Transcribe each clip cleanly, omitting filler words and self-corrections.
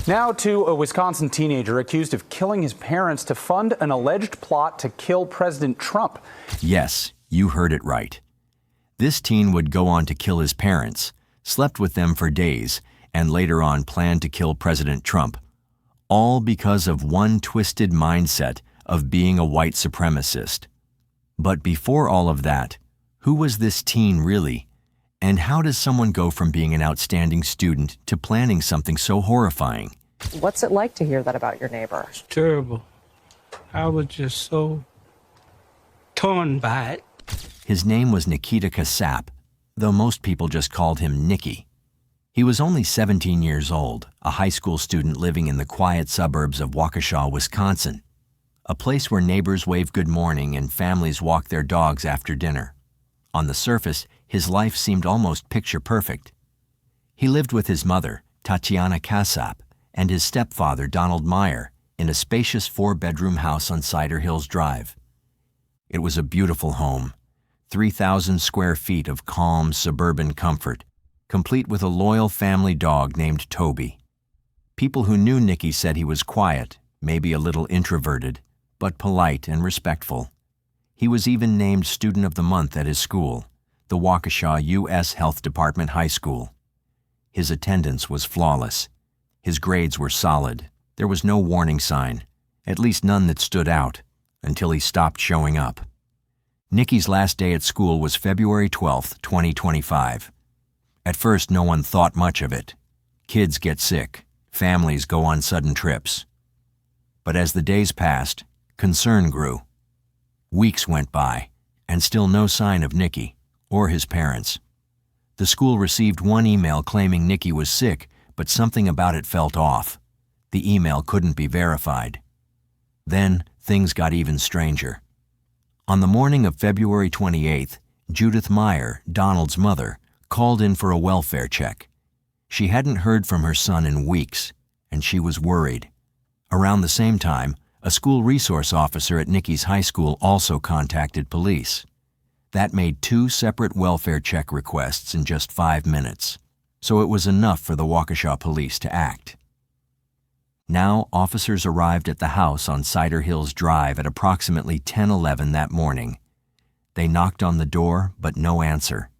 Now to a Wisconsin teenager accused of killing his parents to fund an alleged plot to kill President Trump. Yes, you heard it right. This teen would go on to kill his parents, slept with them for days, and later on planned to kill President Trump, all because of one twisted mindset of being a white supremacist. But before all of that, who was this teen really? And how does someone go from being an outstanding student to planning something so horrifying? What's it like to hear that about your neighbor? It's terrible. I was just so torn by it. His name was Nikita Kasap, though most people just called him Nicky. He was only 17 years old, a high school student living in the quiet suburbs of Waukesha, Wisconsin, a place where neighbors wave good morning and families walk their dogs after dinner. On the surface, his life seemed almost picture perfect. He lived with his mother, Tatiana Kasap, and his stepfather, Donald Meyer, in a spacious 4-bedroom house on Cider Hills Drive. It was a beautiful home, 3,000 square feet of calm suburban comfort, complete with a loyal family dog named Toby. People who knew Nicky said he was quiet, maybe a little introverted, but polite and respectful. He was even named Student of the Month at his school, the Waukesha U.S. Health Department High School. His attendance was flawless. His grades were solid. There was no warning sign, at least none that stood out, until he stopped showing up. Nicky's last day at school was February 12, 2025. At first, no one thought much of it. Kids get sick. Families go on sudden trips. But as the days passed, concern grew. Weeks went by, and still no sign of Nicky or his parents. The school received one email claiming Nicky was sick, but something about it felt off. The email couldn't be verified. Then things got even stranger. On the morning of February 28th, Judith Meyer, Donald's mother, called in for a welfare check. She hadn't heard from her son in weeks, and she was worried. Around the same time, a school resource officer at Nicky's high school also contacted police. That made 2 separate welfare check requests in just 5 minutes, so it was enough for the Waukesha police to act. Now, officers arrived at the house on Cider Hills Drive at approximately 10:11 that morning. They knocked on the door, but no answer.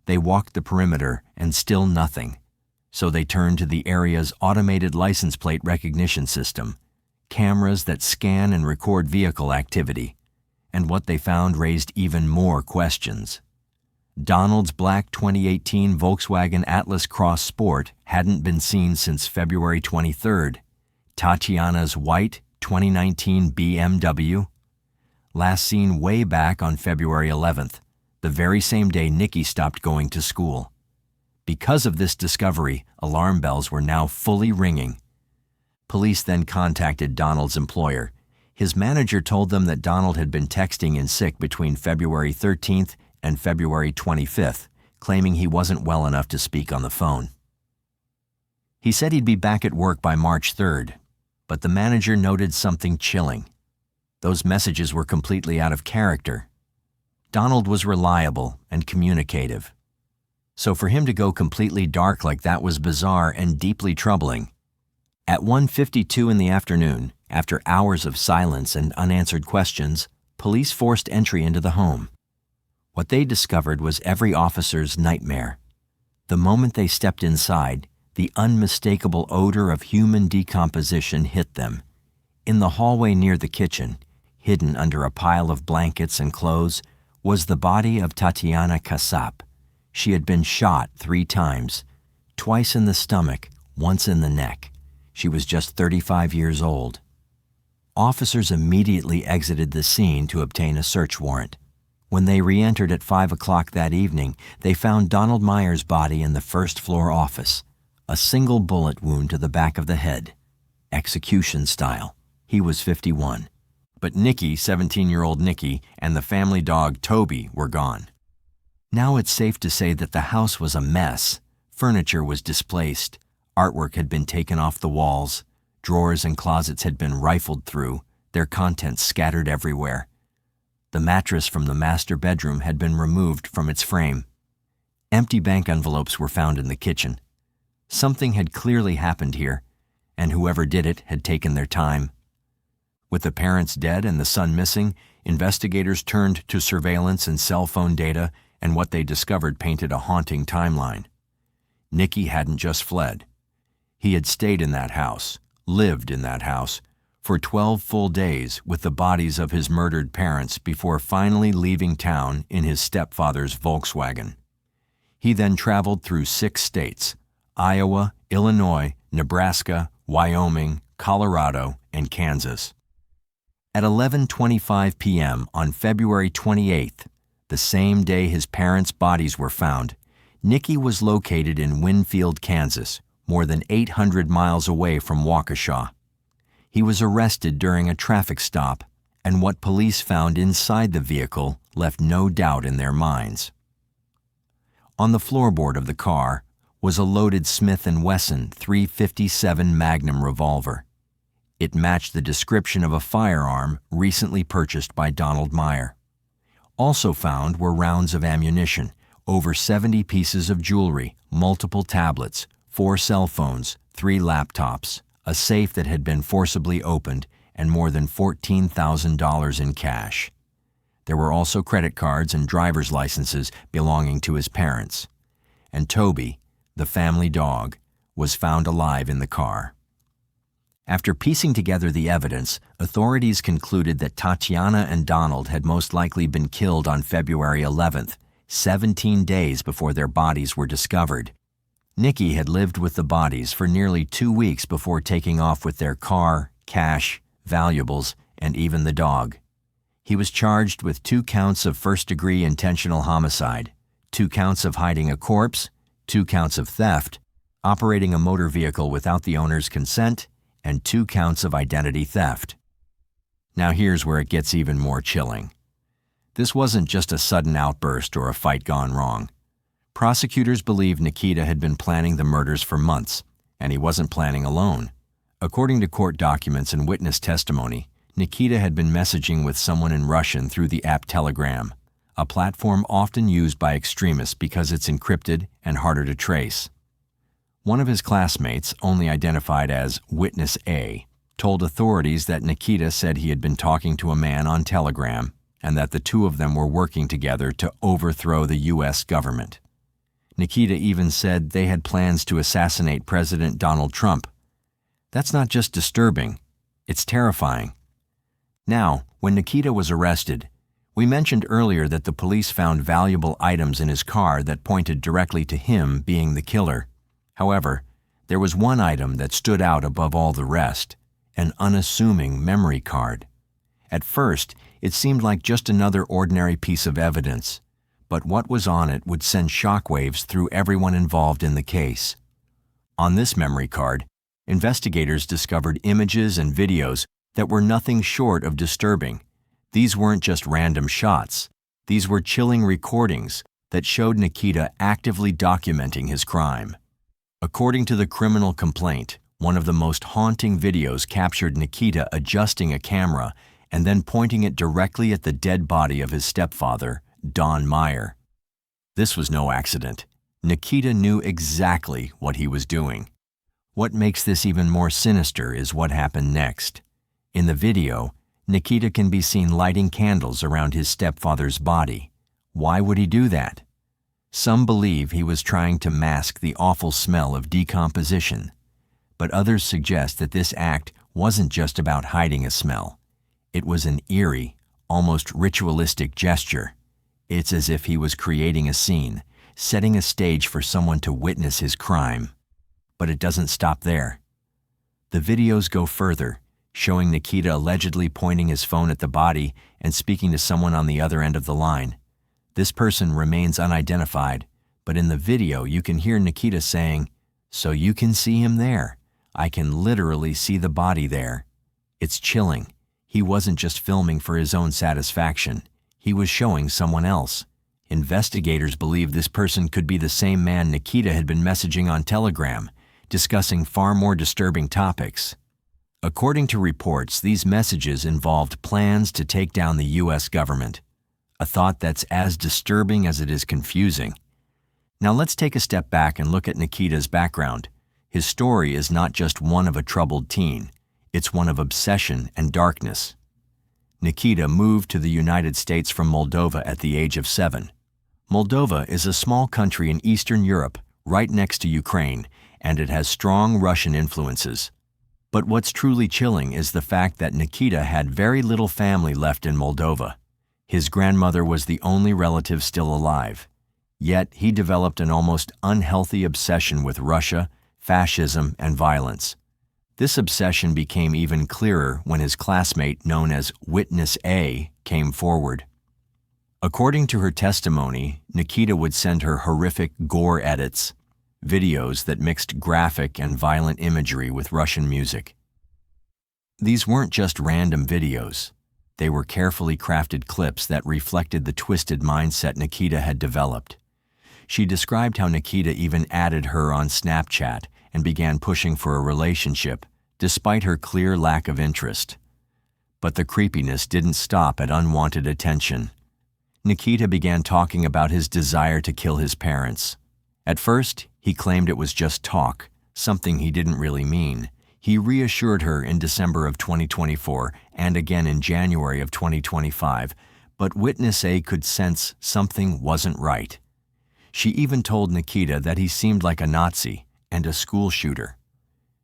They walked the perimeter, and still nothing. So they turned to the area's automated license plate recognition system, cameras that scan and record vehicle activity, and what they found raised even more questions. Donald's black 2018 Volkswagen Atlas Cross Sport hadn't been seen since February 23rd. Tatiana's white 2019 BMW, last seen way back on February 11th, the very same day Nicky stopped going to school. Because of this discovery, alarm bells were now fully ringing. Police then contacted Donald's employer. His manager told them that Donald had been texting in sick between February 13th and February 25th, claiming he wasn't well enough to speak on the phone. He said he'd be back at work by March 3rd, but the manager noted something chilling. Those messages were completely out of character. Donald was reliable and communicative. So for him to go completely dark like that was bizarre and deeply troubling. At 1:52 in the afternoon, after hours of silence and unanswered questions, police forced entry into the home. What they discovered was every officer's nightmare. The moment they stepped inside, the unmistakable odor of human decomposition hit them. In the hallway near the kitchen, hidden under a pile of blankets and clothes, was the body of Tatiana Kasap. She had been shot 3 times, twice in the stomach, once in the neck. She was just 35 years old. Officers immediately exited the scene to obtain a search warrant. When they re-entered at 5 o'clock that evening, they found Donald Meyer's body in the first-floor office, a single bullet wound to the back of the head, execution style. He was 51. But Nicky, 17-year-old Nicky, and the family dog Toby were gone. Now it's safe to say that the house was a mess. Furniture was displaced. Artwork had been taken off the walls. Drawers and closets had been rifled through, their contents scattered everywhere. The mattress from the master bedroom had been removed from its frame. Empty bank envelopes were found in the kitchen. Something had clearly happened here, and whoever did it had taken their time. With the parents dead and the son missing, investigators turned to surveillance and cell phone data, and what they discovered painted a haunting timeline. Nicky hadn't just fled. He had stayed in that house, lived in that house, for 12 full days with the bodies of his murdered parents before finally leaving town in his stepfather's Volkswagen. He then traveled through 6 states: Iowa, Illinois, Nebraska, Wyoming, Colorado, and Kansas. At 11:25 p.m. on February 28th, the same day his parents' bodies were found, Nicky was located in Winfield, Kansas, more than 800 miles away from Waukesha. He was arrested during a traffic stop, and what police found inside the vehicle left no doubt in their minds. On the floorboard of the car was a loaded Smith & Wesson .357 Magnum revolver. It matched the description of a firearm recently purchased by Donald Meyer. Also found were rounds of ammunition, over 70 pieces of jewelry, multiple tablets, 4 cell phones, 3 laptops, a safe that had been forcibly opened, and more than $14,000 in cash. There were also credit cards and driver's licenses belonging to his parents. And Toby, the family dog, was found alive in the car. After piecing together the evidence, authorities concluded that Tatiana and Donald had most likely been killed on February 11th, 17 days before their bodies were discovered. Nicky had lived with the bodies for nearly 2 weeks before taking off with their car, cash, valuables, and even the dog. He was charged with 2 counts of first-degree intentional homicide, 2 counts of hiding a corpse, 2 counts of theft, operating a motor vehicle without the owner's consent, and 2 counts of identity theft. Now here's where it gets even more chilling. This wasn't just a sudden outburst or a fight gone wrong. Prosecutors believe Nikita had been planning the murders for months, and he wasn't planning alone. According to court documents and witness testimony, Nikita had been messaging with someone in Russian through the app Telegram, a platform often used by extremists because it's encrypted and harder to trace. One of his classmates, only identified as Witness A, told authorities that Nikita said he had been talking to a man on Telegram and that the 2 of them were working together to overthrow the U.S. government. Nikita even said they had plans to assassinate President Donald Trump. That's not just disturbing, it's terrifying. Now, when Nikita was arrested, we mentioned earlier that the police found valuable items in his car that pointed directly to him being the killer. However, there was one item that stood out above all the rest: an unassuming memory card. At first, it seemed like just another ordinary piece of evidence, but what was on it would send shockwaves through everyone involved in the case. On this memory card, investigators discovered images and videos that were nothing short of disturbing. These weren't just random shots. These were chilling recordings that showed Nikita actively documenting his crime. According to the criminal complaint, one of the most haunting videos captured Nikita adjusting a camera and then pointing it directly at the dead body of his stepfather, Don Meyer. This was no accident. Nikita knew exactly what he was doing. What makes this even more sinister is what happened next. In the video, Nikita can be seen lighting candles around his stepfather's body. Why would he do that? Some believe he was trying to mask the awful smell of decomposition, but others suggest that this act wasn't just about hiding a smell. It was an eerie, almost ritualistic gesture. It's as if he was creating a scene, setting a stage for someone to witness his crime. But it doesn't stop there. The videos go further, showing Nikita allegedly pointing his phone at the body and speaking to someone on the other end of the line. This person remains unidentified, but in the video you can hear Nikita saying, "So you can see him there. I can literally see the body there." It's chilling. He wasn't just filming for his own satisfaction. He was showing someone else. Investigators believe this person could be the same man Nikita had been messaging on Telegram, discussing far more disturbing topics. According to reports, these messages involved plans to take down the U.S. government, a thought that's as disturbing as it is confusing. Now let's take a step back and look at Nikita's background. His story is not just one of a troubled teen, it's one of obsession and darkness. Nikita moved to the United States from Moldova at the age of 7. Moldova is a small country in Eastern Europe, right next to Ukraine, and it has strong Russian influences. But what's truly chilling is the fact that Nikita had very little family left in Moldova. His grandmother was the only relative still alive. Yet he developed an almost unhealthy obsession with Russia, fascism, and violence. This obsession became even clearer when his classmate, known as Witness A, came forward. According to her testimony, Nikita would send her horrific gore edits, videos that mixed graphic and violent imagery with Russian music. These weren't just random videos. They were carefully crafted clips that reflected the twisted mindset Nikita had developed. She described how Nikita even added her on Snapchat and began pushing for a relationship, despite her clear lack of interest. But the creepiness didn't stop at unwanted attention. Nikita began talking about his desire to kill his parents. At first, he claimed it was just talk, something he didn't really mean. He reassured her in December of 2024 and again in January of 2025, but Witness A could sense something wasn't right. She even told Nikita that he seemed like a Nazi and a school shooter.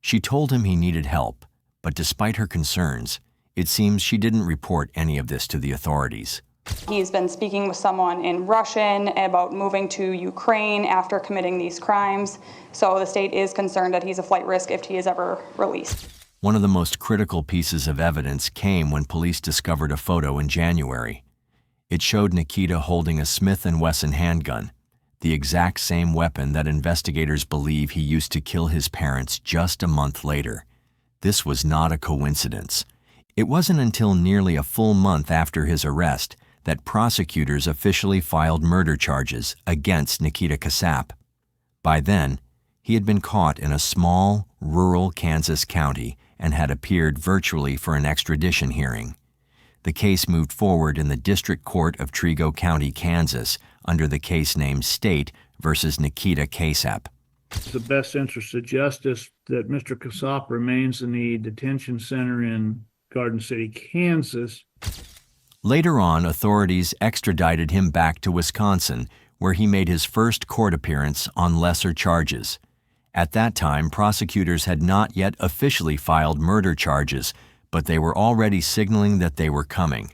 She told him he needed help, but despite her concerns, it seems she didn't report any of this to the authorities. He's been speaking with someone in Russian about moving to Ukraine after committing these crimes, so the state is concerned that he's a flight risk if he is ever released. One of the most critical pieces of evidence came when police discovered a photo in January. It showed Nikita holding a Smith & Wesson handgun, the exact same weapon that investigators believe he used to kill his parents just a month later. This was not a coincidence. It wasn't until nearly a full month after his arrest that prosecutors officially filed murder charges against Nikita Kasap. By then, he had been caught in a small, rural Kansas county and had appeared virtually for an extradition hearing. The case moved forward in the District Court of Trego County, Kansas, under the case name State versus Nikita Kasap. It's the best interest of justice that Mr. Kasap remains in the detention center in Garden City, Kansas. Later on, authorities extradited him back to Wisconsin, where he made his first court appearance on lesser charges. At that time, prosecutors had not yet officially filed murder charges, but they were already signaling that they were coming.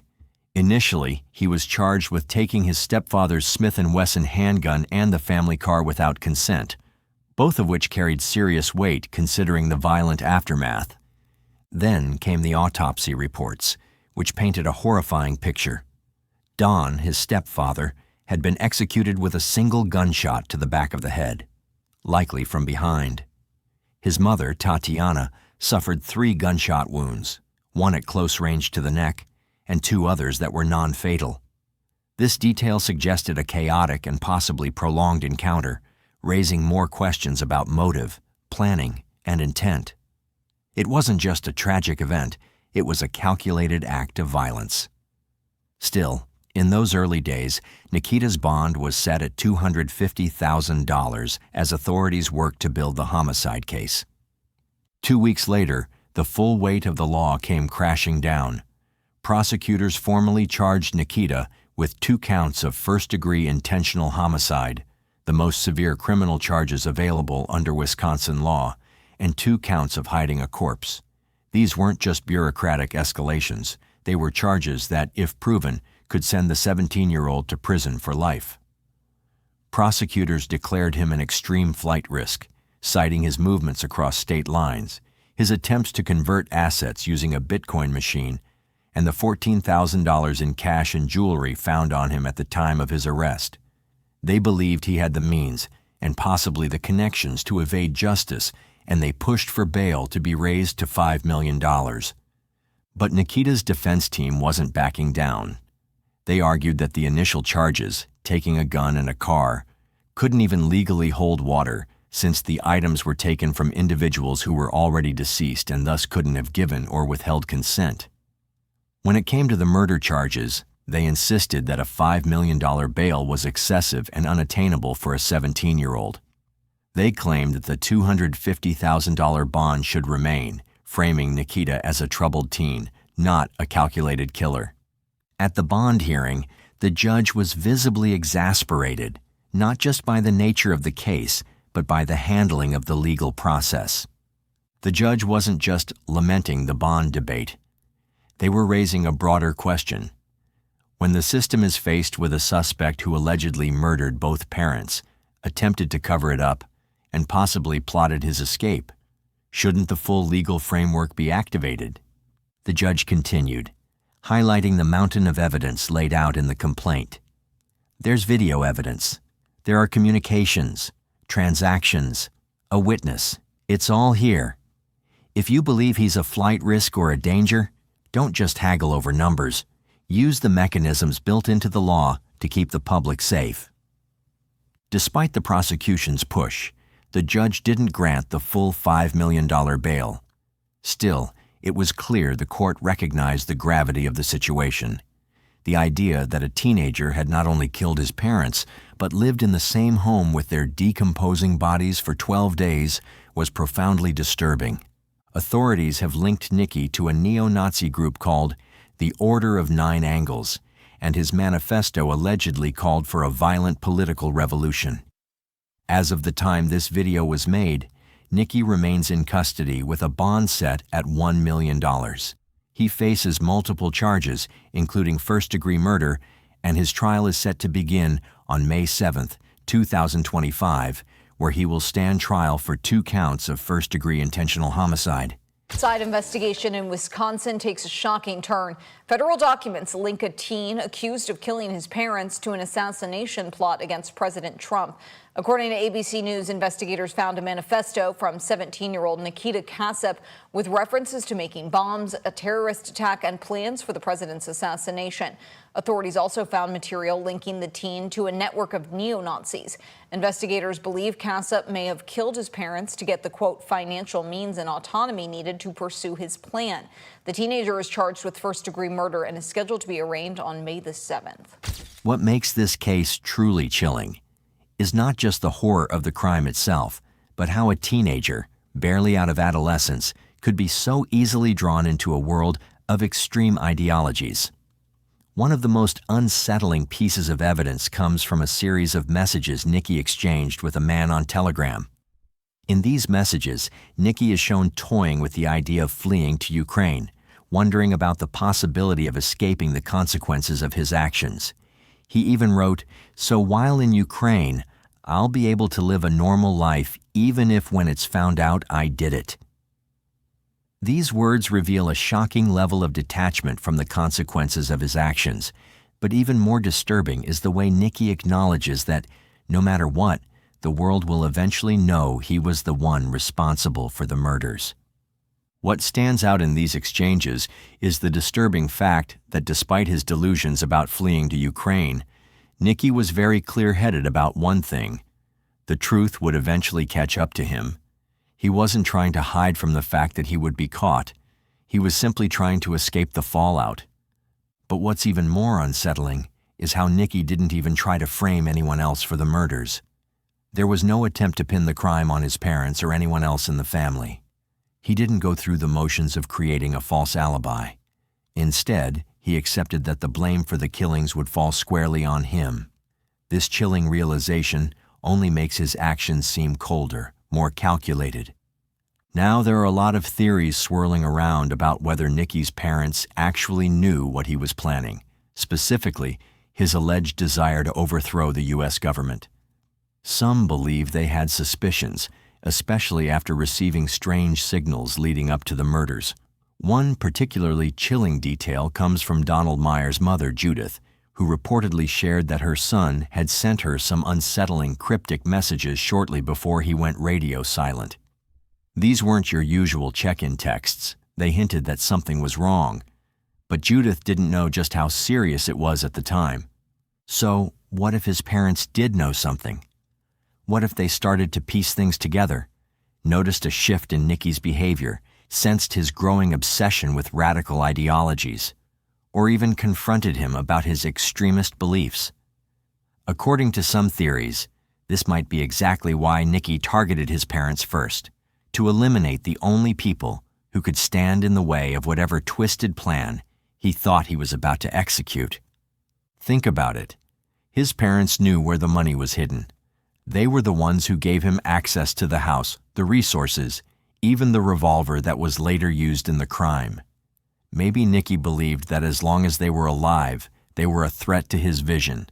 Initially, he was charged with taking his stepfather's Smith & Wesson handgun and the family car without consent, both of which carried serious weight considering the violent aftermath. Then came the autopsy reports, which painted a horrifying picture. Don, his stepfather, had been executed with a single gunshot to the back of the head, likely from behind. His mother, Tatiana, suffered 3 gunshot wounds, one at close range to the neck, and 2 others that were non-fatal. This detail suggested a chaotic and possibly prolonged encounter, raising more questions about motive, planning, and intent. It wasn't just a tragic event, it was a calculated act of violence. Still, in those early days, Nikita's bond was set at $250,000 as authorities worked to build the homicide case. 2 weeks later, the full weight of the law came crashing down. Prosecutors formally charged Nikita with 2 counts of first-degree intentional homicide, the most severe criminal charges available under Wisconsin law, and 2 counts of hiding a corpse. These weren't just bureaucratic escalations. They were charges that, if proven, could send the 17-year-old to prison for life. Prosecutors declared him an extreme flight risk, citing his movements across state lines, his attempts to convert assets using a Bitcoin machine, and the $14,000 in cash and jewelry found on him at the time of his arrest. They believed he had the means and possibly the connections to evade justice, and they pushed for bail to be raised to $5 million. But Nikita's defense team wasn't backing down. They argued that the initial charges, taking a gun and a car, couldn't even legally hold water since the items were taken from individuals who were already deceased and thus couldn't have given or withheld consent. When it came to the murder charges, they insisted that a $5 million bail was excessive and unattainable for a 17-year-old. They claimed that the $250,000 bond should remain, framing Nikita as a troubled teen, not a calculated killer. At the bond hearing, the judge was visibly exasperated, not just by the nature of the case, but by the handling of the legal process. The judge wasn't just lamenting the bond debate. They were raising a broader question. When the system is faced with a suspect who allegedly murdered both parents, attempted to cover it up, and possibly plotted his escape, shouldn't the full legal framework be activated? The judge continued, highlighting the mountain of evidence laid out in the complaint. There's video evidence. There are communications, transactions, a witness. It's all here. If you believe he's a flight risk or a danger, don't just haggle over numbers. Use the mechanisms built into the law to keep the public safe. Despite the prosecution's push, the judge didn't grant the full $5 million bail. Still, it was clear the court recognized the gravity of the situation. The idea that a teenager had not only killed his parents, but lived in the same home with their decomposing bodies for 12 days was profoundly disturbing. Authorities have linked Nicky to a neo-Nazi group called the Order of Nine Angles, and his manifesto allegedly called for a violent political revolution. As of the time this video was made, Nicky remains in custody with a bond set at $1 million. He faces multiple charges, including first-degree murder, and his trial is set to begin on May 7, 2025, where he will stand trial for 2 counts of first-degree intentional homicide. Side investigation in Wisconsin takes a shocking turn. Federal documents link a teen accused of killing his parents to an assassination plot against President Trump. According to ABC News, investigators found a manifesto from 17-year-old Nikita with references to making bombs, a terrorist attack, and plans for the president's assassination. Authorities also found material linking the teen to a network of neo-Nazis. Investigators believe Kassep may have killed his parents to get the, quote, financial means and autonomy needed to pursue his plan. The teenager is charged with first-degree murder and is scheduled to be arraigned on May the 7th. What makes this case truly chilling is not just the horror of the crime itself, but how a teenager, barely out of adolescence, could be so easily drawn into a world of extreme ideologies. One of the most unsettling pieces of evidence comes from a series of messages Nicky exchanged with a man on Telegram. In these messages, Nicky is shown toying with the idea of fleeing to Ukraine, wondering about the possibility of escaping the consequences of his actions. He even wrote, "So while in Ukraine, I'll be able to live a normal life even if when it's found out I did it." These words reveal a shocking level of detachment from the consequences of his actions, but even more disturbing is the way Nicky acknowledges that, no matter what, the world will eventually know he was the one responsible for the murders. What stands out in these exchanges is the disturbing fact that despite his delusions about fleeing to Ukraine, Nicky was very clear-headed about one thing: the truth would eventually catch up to him. He wasn't trying to hide from the fact that he would be caught. He was simply trying to escape the fallout. But what's even more unsettling is how Nicky didn't even try to frame anyone else for the murders. There was no attempt to pin the crime on his parents or anyone else in the family. He didn't go through the motions of creating a false alibi. Instead, he accepted that the blame for the killings would fall squarely on him. This chilling realization only makes his actions seem colder, more calculated. Now there are a lot of theories swirling around about whether Nicky's parents actually knew what he was planning, specifically his alleged desire to overthrow the U.S. government. Some believe they had suspicions, especially after receiving strange signals leading up to the murders. One particularly chilling detail comes from Donald Meyer's mother, Judith, who reportedly shared that her son had sent her some unsettling cryptic messages shortly before he went radio silent. These weren't your usual check-in texts. They hinted that something was wrong. But Judith didn't know just how serious it was at the time. So, what if his parents did know something? What if they started to piece things together, noticed a shift in Nicky's behavior, sensed his growing obsession with radical ideologies, or even confronted him about his extremist beliefs? According to some theories, This might be exactly why Nicky targeted his parents first, to eliminate the only people who could stand in the way of whatever twisted plan he thought he was about to execute. Think about it. His parents knew where the money was hidden. They were the ones who gave him access to the house, the resources, even the revolver that was later used in the crime. Maybe Nicky believed that as long as they were alive, they were a threat to his vision.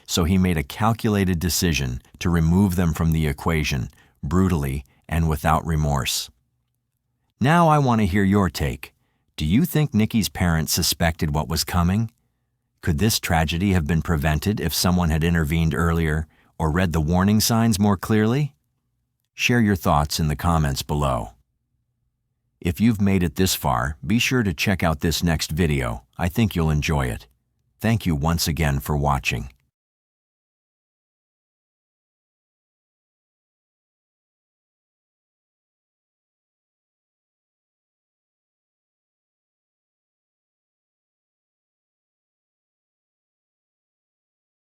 So he made a calculated decision to remove them from the equation, brutally and without remorse. Now I want to hear your take. Do you think Nicky's parents suspected what was coming? Could this tragedy have been prevented if someone had intervened earlier or read the warning signs more clearly? Share your thoughts in the comments below. If you've made it this far, be sure to check out this next video. I think you'll enjoy it. Thank you once again for watching.